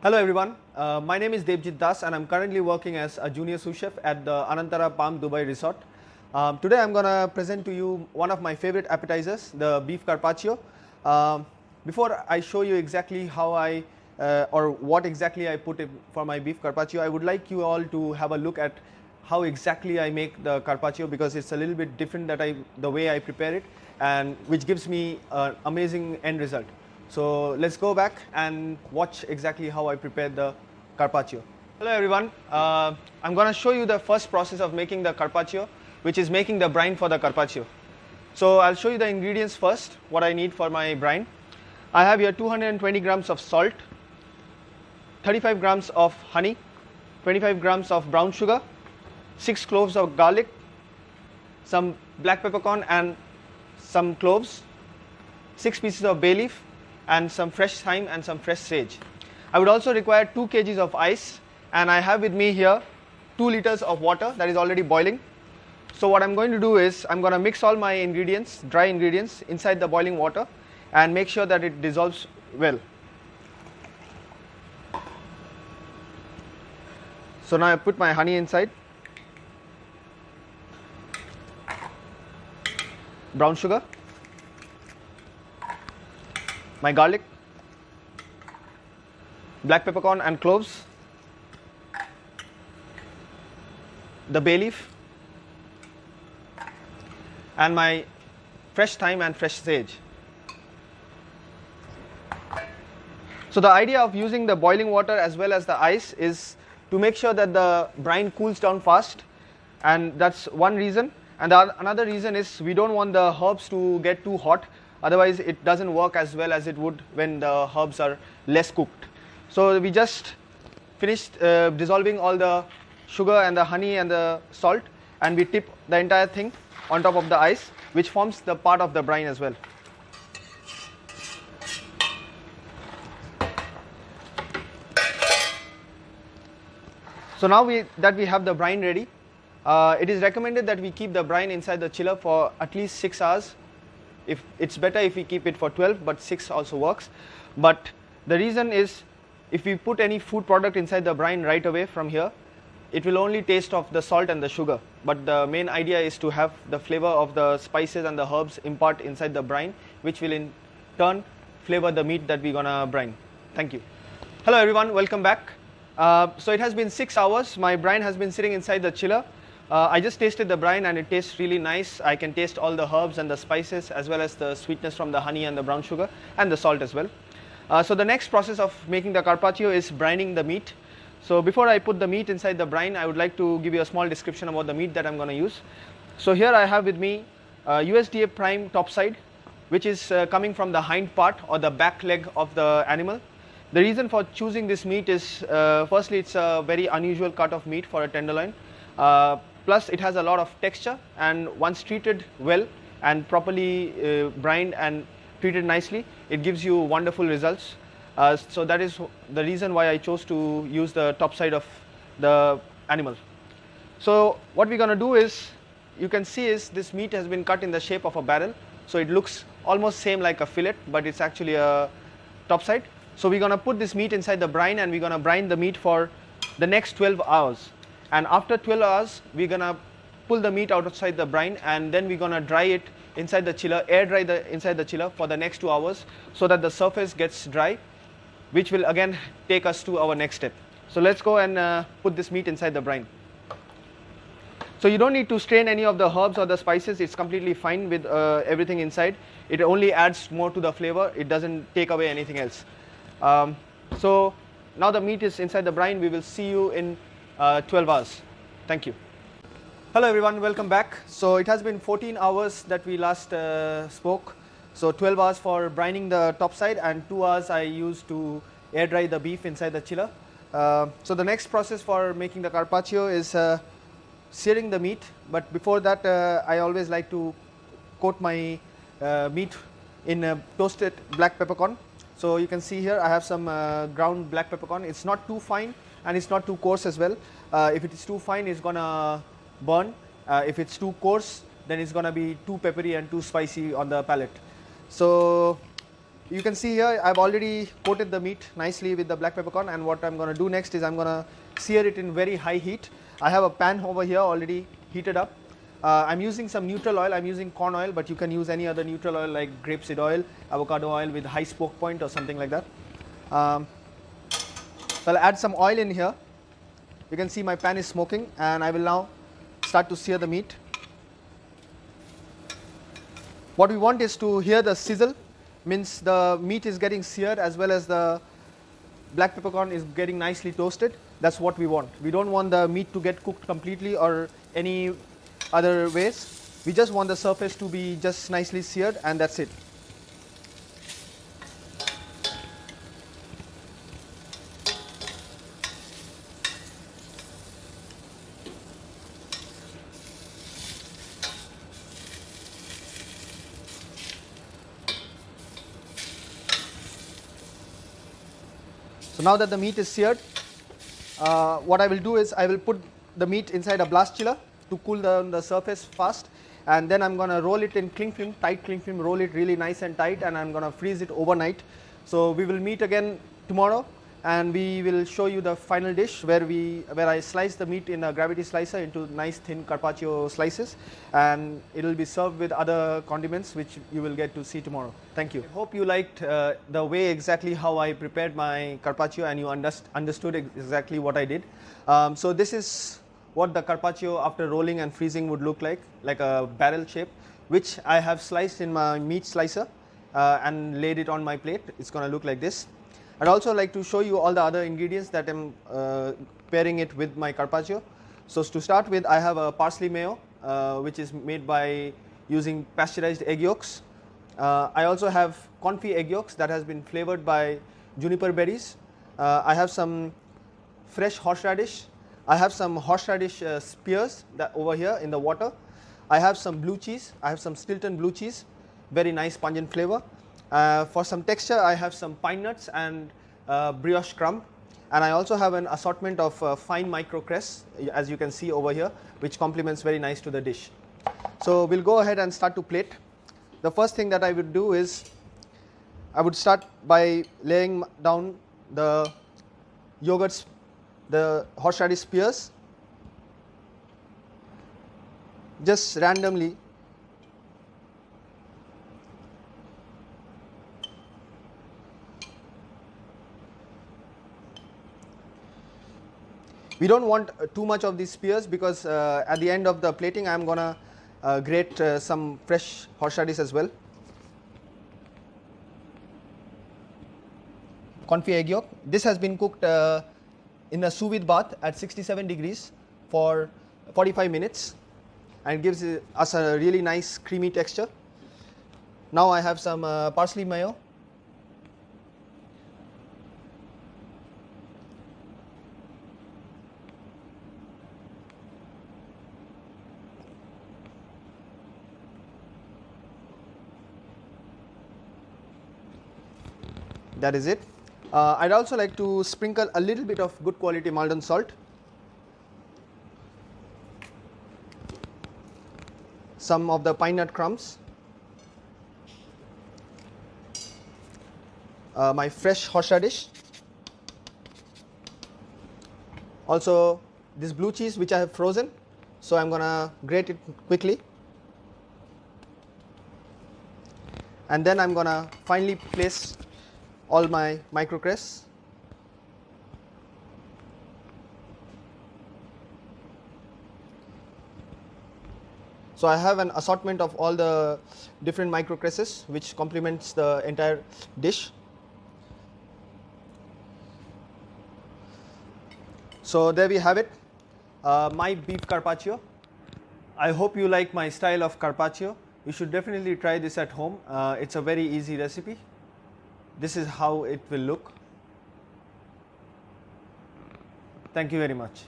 Hello everyone, my name is Debjit and I'm currently working as a junior sous chef at the Anantara Palm Dubai Resort. Today I'm going to present to you one of my favorite appetizers, the beef carpaccio. Before I show you exactly how or what exactly I put in for my beef carpaccio, I would like you all to have a look at how exactly I make the carpaccio, because it's a little bit different the way I prepare it, and which gives me an amazing end result. So let's go back and watch exactly how I prepared the carpaccio. Hello everyone, I'm going to show you the first process of making the carpaccio, which is making the brine for the carpaccio. So I'll show you the ingredients first, what I need for my brine. I have here 220 grams of salt, 35 grams of honey, 25 grams of brown sugar, 6 cloves of garlic, some black peppercorn and some cloves, 6 pieces of bay leaf, and some fresh thyme and some fresh sage. I would also require 2 kgs of ice, and I have with me here 2 liters of water that is already boiling. So what I'm going to do is I'm going to mix all my ingredients, dry ingredients, inside the boiling water and make sure that it dissolves well. So now I put my honey inside, brown sugar, my garlic, black peppercorn and cloves, the bay leaf, and my fresh thyme and fresh sage. So the idea of using the boiling water as well as the ice is to make sure that the brine cools down fast, and that's one reason. And another reason is we don't want the herbs to get too hot. Otherwise it doesn't work as well as it would when the herbs are less cooked. So we just finished dissolving all the sugar and the honey and the salt, and we tip the entire thing on top of the ice, which forms the part of the brine as well. So now that we have the brine ready, it is recommended that we keep the brine inside the chiller for at least 6 hours. If it's better if we keep it for 12, but 6 also works. But the reason is, if we put any food product inside the brine right away from here, it will only taste of the salt and the sugar. But the main idea is to have the flavor of the spices and the herbs impart inside the brine, which will in turn flavor the meat that we're gonna brine. Thank you. Hello everyone, welcome back. So it has been 6 hours. My brine has been sitting inside the chiller. I just tasted the brine and it tastes really nice. I can taste all the herbs and the spices as well as the sweetness from the honey and the brown sugar and the salt as well. So the next process of making the carpaccio is brining the meat. So before I put the meat inside the brine, I would like to give you a small description about the meat that I'm going to use. So here I have with me USDA prime topside, which is coming from the hind part or the back leg of the animal. The reason for choosing this meat is firstly, it's a very unusual cut of meat for a tenderloin. Plus it has a lot of texture, and once treated well and properly brined and treated nicely, it gives you wonderful results. So that is the reason why I chose to use the top side of the animal. So what we're going to do is, you can see is this meat has been cut in the shape of a barrel. So it looks almost same like a fillet, but it's actually a top side. So we're going to put this meat inside the brine, and we're going to brine the meat for the next 12 hours. And after 12 hours, we're going to pull the meat outside the brine, and then we're going to dry it inside the chiller, air dry inside the chiller for the next 2 hours, so that the surface gets dry, which will again take us to our next step. So let's go and put this meat inside the brine. So you don't need to strain any of the herbs or the spices. It's completely fine with everything inside. It only adds more to the flavor. It doesn't take away anything else. So now the meat is inside the brine. We will see you in 12 hours. Thank you. Hello everyone, welcome back. So it has been 14 hours that we last spoke. So 12 hours for brining the top side, and 2 hours I used to air dry the beef inside the chiller. So the next process for making the carpaccio is searing the meat. But before that, I always like to coat my meat in toasted black peppercorn. So you can see here I have some ground black peppercorn. It's not too fine and it's not too coarse as well. If it is too fine, it's gonna burn. If it's too coarse, then it's gonna be too peppery and too spicy on the palate. So you can see here I've already coated the meat nicely with the black peppercorn, and what I'm going to do next is I'm going to sear it in very high heat. I have a pan over here already heated up. I'm using some neutral oil. I'm using corn oil, but you can use any other neutral oil like grapeseed oil, avocado oil with high spoke point or something like that. So I'll add some oil in here. You can see my pan is smoking, and I will now start to sear the meat. What we want is to hear the sizzle, means the meat is getting seared as well as the black peppercorn is getting nicely toasted. That's what we want. We don't want the meat to get cooked completely or any other ways. We just want the surface to be just nicely seared, and that's it. So now that the meat is seared, what I will do is I will put the meat inside a blast chiller to cool down the surface fast, and then I'm going to roll it in cling film, tight cling film, roll it really nice and tight, and I'm going to freeze it overnight. So we will meet again tomorrow, and we will show you the final dish where I slice the meat in a gravity slicer into nice thin carpaccio slices, and it will be served with other condiments which you will get to see tomorrow. Thank you. I hope you liked the way exactly how I prepared my carpaccio, and you understood exactly what I did. So this is what the carpaccio after rolling and freezing would look like a barrel shape, which I have sliced in my meat slicer and laid it on my plate. It's going to look like this. I'd also like to show you all the other ingredients that I'm pairing it with my carpaccio. So to start with, I have a parsley mayo, which is made by using pasteurized egg yolks. I also have confit egg yolks that has been flavored by juniper berries. I have some fresh horseradish. I have some horseradish spears that over here in the water. I have some blue cheese. I have some Stilton blue cheese, very nice pungent flavor. For some texture, I have some pine nuts and brioche crumb, and I also have an assortment of fine micro cress, as you can see over here, which complements very nice to the dish. So we'll go ahead and start to plate. The first thing that I would do is I would start by laying down the yogurts, the horseradish spears, just randomly. We don't want too much of these spears because at the end of the plating I am going to grate some fresh horseradish as well. Confit egg yolk. This has been cooked in a sous vide bath at 67 degrees for 45 minutes, and it gives us a really nice creamy texture. Now I have some parsley mayo. That is it. I'd also like to sprinkle a little bit of good quality Maldon salt, some of the pine nut crumbs, my fresh horseradish, also this blue cheese which I have frozen, so I'm going to grate it quickly, and then I'm going to finally place all my micro cress. So I have an assortment of all the different micro cresses which complements the entire dish. So there we have it, my beef carpaccio. I hope you like my style of carpaccio. You should definitely try this at home. It's a very easy recipe. This is how it will look. Thank you very much.